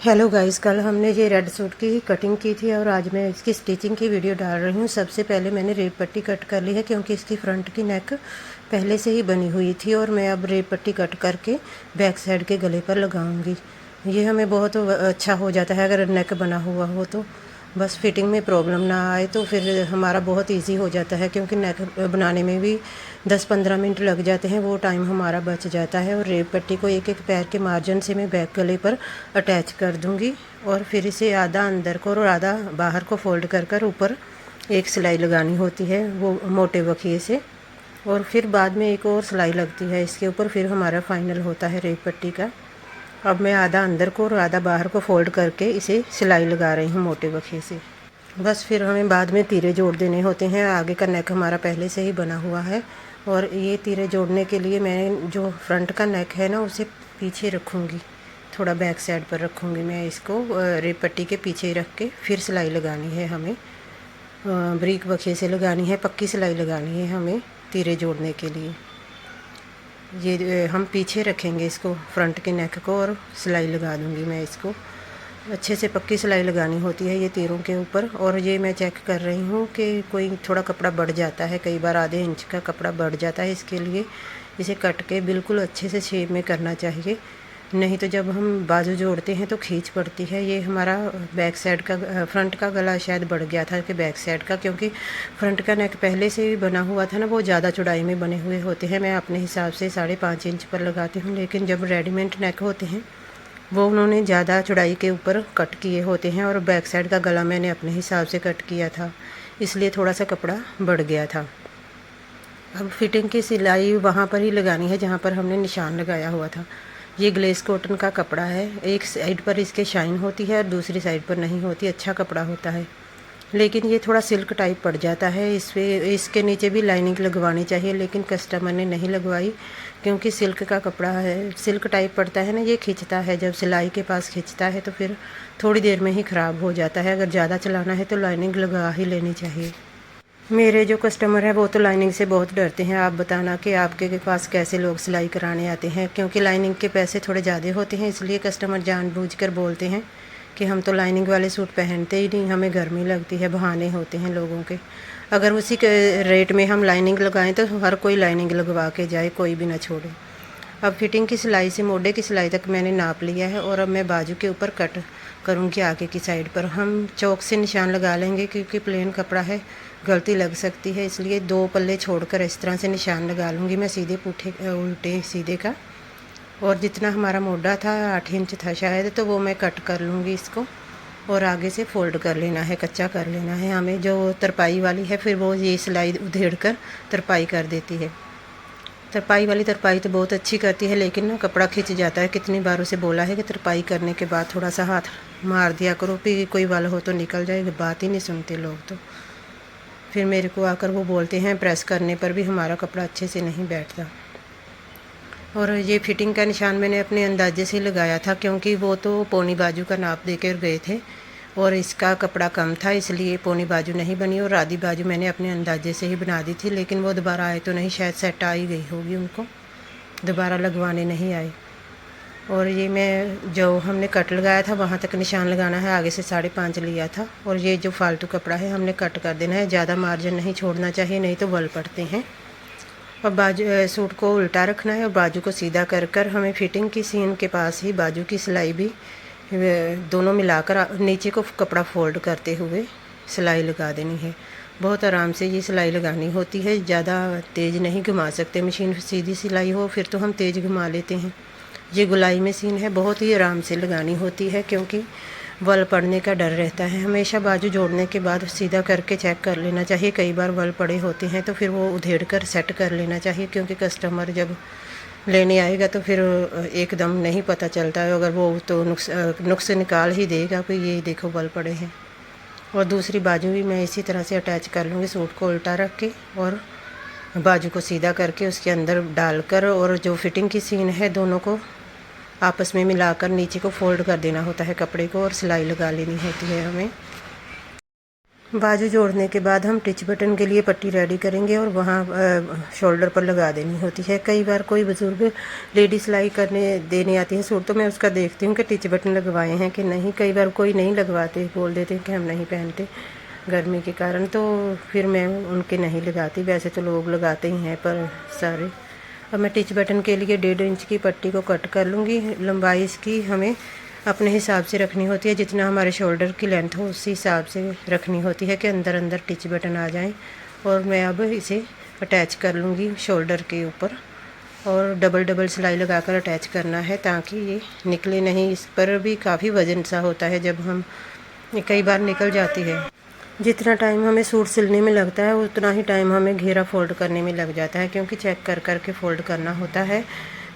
Hello guys, कल हमने ये रेड सूट की कटिंग की थी और आज मैं इसकी स्टिचिंग की वीडियो डाल रही हूँ। सबसे पहले मैंने रेप पट्टी कट कर ली है क्योंकि इसकी फ्रंट की नेक पहले से ही बनी हुई थी और मैं अब रेप पट्टी कट करके बैक साइड के गले पर लगाऊंगी। ये हमें बहुत अच्छा हो जाता है अगर नेक बना हुआ हो तो। बस फिटिंग में प्रॉब्लम ना आए तो फिर हमारा बहुत इजी हो जाता है, क्योंकि नेक बनाने में भी 10-15 मिनट लग जाते हैं, वो टाइम हमारा बच जाता है। और रेप पट्टी को एक एक पैर के मार्जिन से मैं बैक गले पर अटैच कर दूंगी और फिर इसे आधा अंदर को और आधा बाहर को फोल्ड कर कर ऊपर एक सिलाई लगानी होती है, वो मोटे बखिए से। और फिर बाद में एक और सिलाई लगती है इसके ऊपर, फिर हमारा फाइनल होता है रेप पट्टी का। अब मैं आधा अंदर को और आधा बाहर को फोल्ड करके इसे सिलाई लगा रही हूँ मोटे बखिए से। बस फिर हमें बाद में तीरे जोड़ देने होते हैं। आगे का नेक हमारा पहले से ही बना हुआ है और ये तीरे जोड़ने के लिए मैं जो फ्रंट का नेक है ना उसे पीछे रखूँगी, थोड़ा बैक साइड पर रखूँगी मैं इसको। रेप पट्टी के पीछे रख के फिर सिलाई लगानी है हमें, ब्रीक बखिए से लगानी है, पक्की सिलाई लगानी है हमें तीरे जोड़ने के लिए। ये हम पीछे रखेंगे इसको, फ्रंट के नेक को, और सिलाई लगा दूँगी मैं इसको। अच्छे से पक्की सिलाई लगानी होती है ये तीरों के ऊपर। और ये मैं चेक कर रही हूँ कि कोई थोड़ा कपड़ा बढ़ जाता है, कई बार आधे इंच का कपड़ा बढ़ जाता है, इसके लिए इसे कट के बिल्कुल अच्छे से शेप में करना चाहिए, नहीं तो जब हम बाजू जोड़ते हैं तो खींच पड़ती है। ये हमारा बैक साइड का फ्रंट का गला शायद बढ़ गया था कि बैक साइड का, क्योंकि फ्रंट का नेक पहले से ही बना हुआ था ना, वो ज़्यादा चौड़ाई में बने हुए होते हैं। मैं अपने हिसाब से 5.5 इंच पर लगाती हूँ, लेकिन जब रेडीमेड नेक होते हैं वो उन्होंने ज़्यादा चौड़ाई के ऊपर कट किए होते हैं और बैक साइड का गला मैंने अपने हिसाब से कट किया था, इसलिए थोड़ा सा कपड़ा बढ़ गया था। अब फिटिंग की सिलाई वहाँ पर ही लगानी है जहाँ पर हमने निशान लगाया हुआ था। ये ग्लेस कॉटन का कपड़ा है, एक साइड पर इसके शाइन होती है और दूसरी साइड पर नहीं होती। अच्छा कपड़ा होता है, लेकिन ये थोड़ा सिल्क टाइप पड़ जाता है। इस पे इसके नीचे भी लाइनिंग लगवानी चाहिए, लेकिन कस्टमर ने नहीं लगवाई क्योंकि सिल्क का कपड़ा है, सिल्क टाइप पड़ता है ना, ये खिंचता है, जब सिलाई के पास खिंचता है तो फिर थोड़ी देर में ही ख़राब हो जाता है। अगर ज़्यादा चलाना है तो लाइनिंग लगा ही लेनी चाहिए। मेरे जो कस्टमर हैं वो तो लाइनिंग से बहुत डरते हैं। आप बताना कि आपके के पास कैसे लोग सिलाई कराने आते हैं, क्योंकि लाइनिंग के पैसे थोड़े ज़्यादा होते हैं, इसलिए कस्टमर जानबूझकर बोलते हैं कि हम तो लाइनिंग वाले सूट पहनते ही नहीं, हमें गर्मी लगती है। बहाने होते हैं लोगों के। अगर उसी के रेट में हम लाइनिंग लगाएं तो हर कोई लाइनिंग लगवा के जाए, कोई भी ना छोड़े। अब फिटिंग की सिलाई से मोढे की सिलाई तक मैंने नाप लिया है और अब मैं बाजू के ऊपर कट करूँगी आगे की साइड पर। हम चौक से निशान लगा लेंगे क्योंकि प्लेन कपड़ा है, गलती लग सकती है, इसलिए 2 पल्ले छोड़कर इस तरह से निशान लगा लूँगी मैं, सीधे पुठे उल्टे सीधे का। और जितना हमारा मोढा था 8 इंच था शायद, तो वो मैं कट कर लूँगी इसको और आगे से फोल्ड कर लेना है, कच्चा कर लेना है हमें। जो तरपाई वाली है फिर वो ये सिलाई उधेड़ कर तरपाई कर देती है। तरपाई वाली तरपाई तो बहुत अच्छी करती है, लेकिन ना कपड़ा खिंच जाता है। कितनी बार उसे बोला है कि तरपाई करने के बाद थोड़ा सा हाथ मार दिया करो, फिर कोई वाला हो तो निकल जाएगी। बात ही नहीं सुनते लोग तो। फिर मेरे को आकर वो बोलते हैं प्रेस करने पर भी हमारा कपड़ा अच्छे से नहीं बैठता। और ये फिटिंग का निशान मैंने अपने अंदाजे से लगाया था, क्योंकि वो तो पौनी बाजू का नाप देकर गए थे और इसका कपड़ा कम था, इसलिए पौनी बाजू नहीं बनी और आधी बाजू मैंने अपने अंदाजे से ही बना दी थी। लेकिन वो दोबारा आए तो नहीं, शायद सेट आ ही गई होगी उनको, दोबारा लगवाने नहीं आए। और ये मैं जो हमने कट लगाया था वहाँ तक निशान लगाना है, आगे से 5.5 लिया था। और ये जो फालतू कपड़ा है हमने कट कर देना है, ज़्यादा मार्जिन नहीं छोड़ना चाहिए, नहीं तो वल पड़ते हैं। और बाजू सूट को उल्टा रखना है और बाजू को सीधा कर कर हमें फिटिंग की सीन के पास ही बाजू की सिलाई भी दोनों मिलाकर नीचे को कपड़ा फोल्ड करते हुए सिलाई लगा देनी है। बहुत आराम से ये सिलाई लगानी होती है, ज़्यादा तेज़ नहीं घुमा सकते। मशीन सीधी सिलाई हो फिर तो हम तेज़ घुमा लेते हैं। ये गुलाई मशीन है, बहुत ही आराम से लगानी होती है, क्योंकि वल पड़ने का डर रहता है। हमेशा बाजू जोड़ने के बाद सीधा करके चेक कर लेना चाहिए। कई बार वल पड़े होते हैं तो फिर वो उधेड़ कर सेट कर लेना चाहिए, क्योंकि कस्टमर जब लेने आएगा तो फिर एकदम नहीं पता चलता है। अगर वो तो नुक्स निकाल ही देगा कि ये देखो वल पड़े हैं। और दूसरी बाजू भी मैं इसी तरह से अटैच कर लूँगी, सूट को उल्टा रख के और बाजू को सीधा करके उसके अंदर डालकर, और जो फिटिंग की सीन है दोनों को आपस में मिलाकर नीचे को फोल्ड कर देना होता है कपड़े को और सिलाई लगा लेनी होती है हमें। बाजू जोड़ने के बाद हम टिच बटन के लिए पट्टी रेडी करेंगे और वहाँ शोल्डर पर लगा देनी होती है। कई बार कोई बुज़ुर्ग लेडी सिलाई करने देने आती है सूट, तो मैं उसका देखती हूँ कि टिच बटन लगवाए हैं कि नहीं। कई बार कोई नहीं लगवाते, बोल देते हैं कि हम नहीं पहनते गर्मी के कारण, तो फिर मैं उनके नहीं लगाती। वैसे तो लोग लगाते ही हैं पर सारे। अब मैं टिच बटन के लिए 1.5 इंच की पट्टी को कट कर लूँगी। लंबाई इसकी हमें अपने हिसाब से रखनी होती है, जितना हमारे शोल्डर की लेंथ हो उसी हिसाब से रखनी होती है कि अंदर अंदर टिच बटन आ जाएं। और मैं अब इसे अटैच कर लूँगी शोल्डर के ऊपर, और डबल डबल सिलाई लगाकर अटैच करना है ताकि ये निकले नहीं। इस पर भी काफ़ी वज़न सा होता है, जब हम कई बार निकल जाती है। जितना टाइम हमें सूट सिलने में लगता है उतना ही टाइम हमें घेरा फ़ोल्ड करने में लग जाता है, क्योंकि चेक कर कर के फ़ोल्ड करना होता है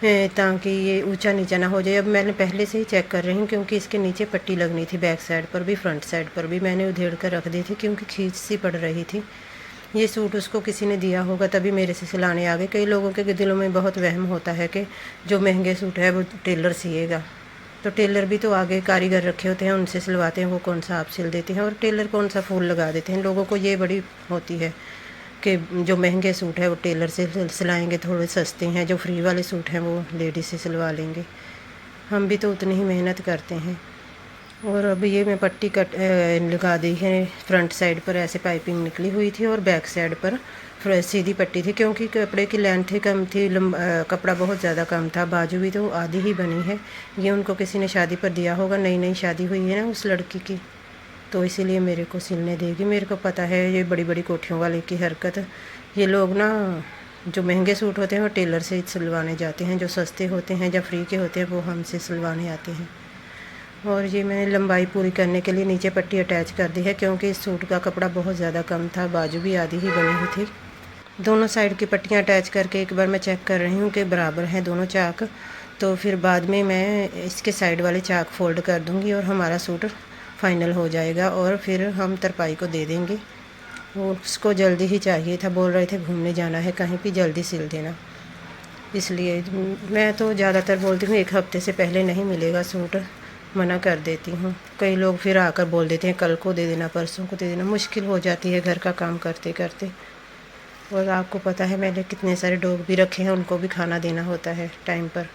ताकि ये ऊंचा नीचा ना हो जाए। अब मैंने पहले से ही चेक कर रही हूँ, क्योंकि इसके नीचे पट्टी लगनी थी, बैक साइड पर भी फ्रंट साइड पर भी मैंने उधेड़ कर रख दी थी, क्योंकि खींच सी पड़ रही थी। ये सूट उसको किसी ने दिया होगा तभी मेरे से सिलाने आ गए। कई लोगों के दिलों में बहुत वहम होता है कि जो महंगे सूट है वो टेलर सिएगा, तो टेलर भी तो आगे कारीगर रखे होते हैं, उनसे सिलवाते हैं, वो कौन सा आप सिल देते हैं, और टेलर कौन सा फूल लगा देते हैं। लोगों को ये बड़ी होती है कि जो महंगे सूट है वो टेलर से सिलाएंगे, थोड़े सस्ते हैं जो फ्री वाले सूट हैं वो लेडी से सिलवा लेंगे। हम भी तो उतनी ही मेहनत करते हैं। और अब ये मैं पट्टी लगा दी है। फ्रंट साइड पर ऐसे पाइपिंग निकली हुई थी और बैक साइड पर सीधी पट्टी थी, क्योंकि कपड़े की लेंथ ही कम थी, कपड़ा बहुत ज़्यादा कम था। बाजू भी तो आधी ही बनी है। ये उनको किसी ने शादी पर दिया होगा, नई नई शादी हुई है ना उस लड़की की, तो इसीलिए मेरे को सिलने देगी। मेरे को पता है ये बड़ी बड़ी कोठियों वाले की हरकत। ये लोग ना जो महंगे सूट होते हैं वो टेलर से सिलवाने जाते हैं, जो सस्ते होते हैं या फ्री के होते हैं वो हमसे सिलवाने आते हैं। और ये मैंने लंबाई पूरी करने के लिए नीचे पट्टी अटैच कर दी है, क्योंकि इस सूट का कपड़ा बहुत ज़्यादा कम था, बाजू भी आधी ही बनी हुई थी। दोनों साइड की पट्टियाँ अटैच करके एक बार मैं चेक कर रही हूँ कि बराबर हैं दोनों चाक, तो फिर बाद में मैं इसके साइड वाले चाक फ़ोल्ड कर दूँगी और हमारा सूट फाइनल हो जाएगा। और फिर हम तरपाई को दे देंगे। वो उसको जल्दी ही चाहिए था, बोल रहे थे घूमने जाना है कहीं भी, जल्दी सिल देना। इसलिए मैं तो ज़्यादातर बोलती हूँ 1 हफ्ते से पहले नहीं मिलेगा सूट, मना कर देती हूँ। कई लोग फिर आकर बोल देते हैं कल को दे देना, परसों को दे देना। मुश्किल हो जाती है घर का काम करते करते। और आपको पता है मैंने कितने सारे डॉग भी रखे हैं, उनको भी खाना देना होता है टाइम पर।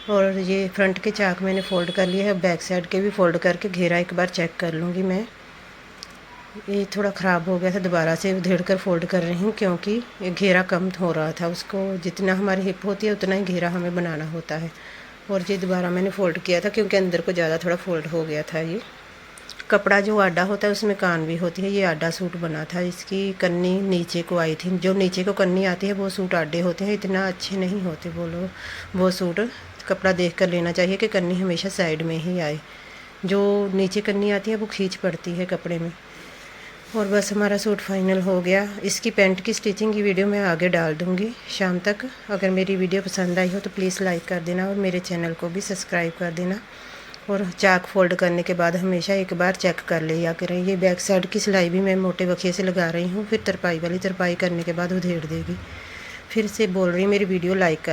और ये फ्रंट के चाक मैंने फ़ोल्ड कर लिए है, बैक साइड के भी फ़ोल्ड करके घेरा एक बार चेक कर लूँगी मैं। ये थोड़ा ख़राब हो गया था, दोबारा से उधेड़ कर फ़ोल्ड कर रही हूँ, क्योंकि ये घेरा कम हो रहा था। उसको जितना हमारी हिप होती है उतना ही घेरा हमें बनाना होता है। और ये दोबारा मैंने फ़ोल्ड किया था, क्योंकि अंदर को ज़्यादा थोड़ा फ़ोल्ड हो गया था। ये कपड़ा जो आडा होता है उसमें कान भी होती है, ये आडा सूट बना था। इसकी कन्नी नीचे को आई थी, जो नीचे को कन्नी आती है वो सूट आडे होते हैं, इतना अच्छे नहीं होते वो सूट। कपड़ा देख कर लेना चाहिए कि कन्नी हमेशा साइड में ही आए। जो नीचे कन्नी आती है वो खींच पड़ती है कपड़े में। और बस हमारा सूट फाइनल हो गया। इसकी पैंट की स्टिचिंग की वीडियो मैं आगे डाल दूँगी शाम तक। अगर मेरी वीडियो पसंद आई हो तो प्लीज़ लाइक कर देना और मेरे चैनल को भी सब्सक्राइब कर देना। और चाक फ़ोल्ड करने के बाद हमेशा एक बार चेक कर लिया करें। ये बैक साइड की सिलाई भी मैं मोटे बखिए से लगा रही हूँ, फिर तरपाई वाली तरपाई करने के बाद उधेड़ देगी। फिर से बोल रही मेरी वीडियो लाइक कर